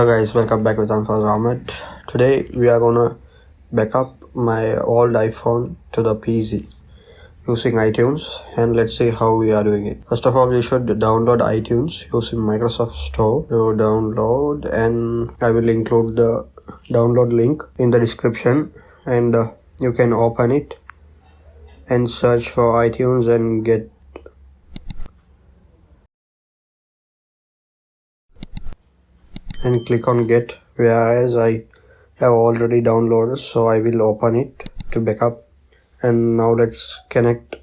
Hello guys, welcome back with Anfas Ahamed. Today we are gonna backup my old iPhone to the PC using iTunes, and let's see how we are doing it. First of all, we should download iTunes using Microsoft Store to download, and I will include the download link in the description, and you can open it and search for iTunes and get and click on get, whereas I have already downloaded, so I will open it to backup. And now let's connect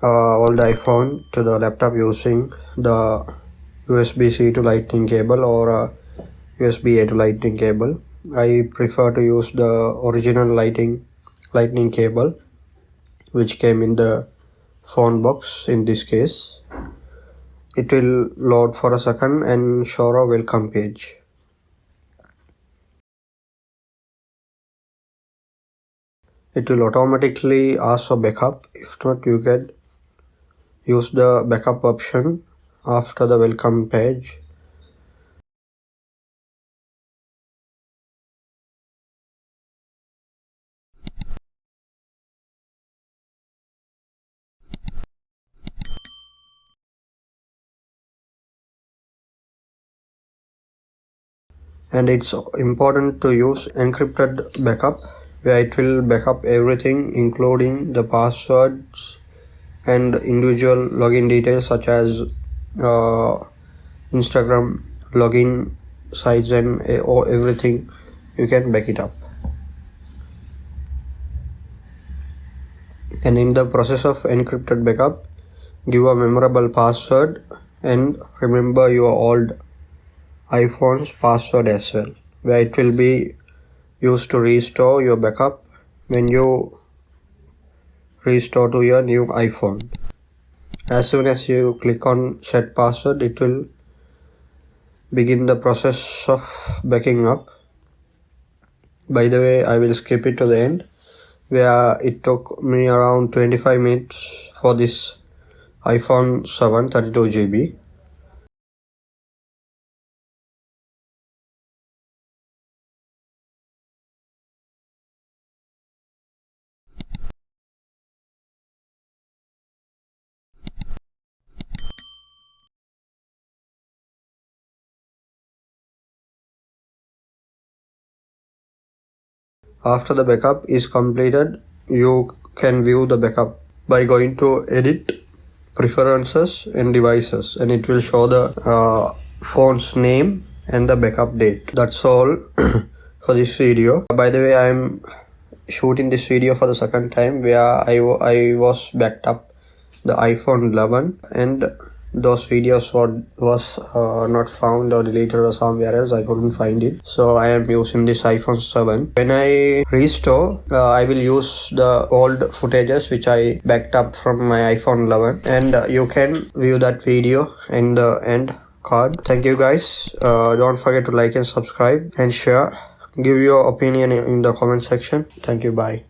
old iPhone to the laptop using the USB-C to lightning cable or USB-A to lightning cable. I prefer to use the original lightning cable which came in the phone box. In this case, it will load for a second and show a welcome page. It will automatically ask for backup. If not, you can use the backup option after the welcome page. And it's important to use encrypted backup, where it will backup everything including the passwords and individual login details such as Instagram login sites and everything. You can back it up. And in the process of encrypted backup, give a memorable password and remember your old iPhone's password as well, where it will be used to restore your backup when you restore to your new iPhone. As soon as you click on set password, it will begin the process of backing up. By the way, I will skip it to the end, where it took me around 25 minutes for this iPhone 7 32GB. After the backup is completed, you can view the backup by going to Edit, Preferences and Devices, and it will show the phone's name and the backup date. That's all for this video. By the way, I'm shooting this video for the second time, where I was backed up the iPhone 11, and those videos was not found or deleted or somewhere else. I couldn't find it, so I am using this iPhone 7. When I restore, I will use the old footages which I backed up from my iPhone 11, and you can view that video in the end card. Thank you guys. Don't forget to like and subscribe and share. Give your opinion in the comment section. Thank you. Bye.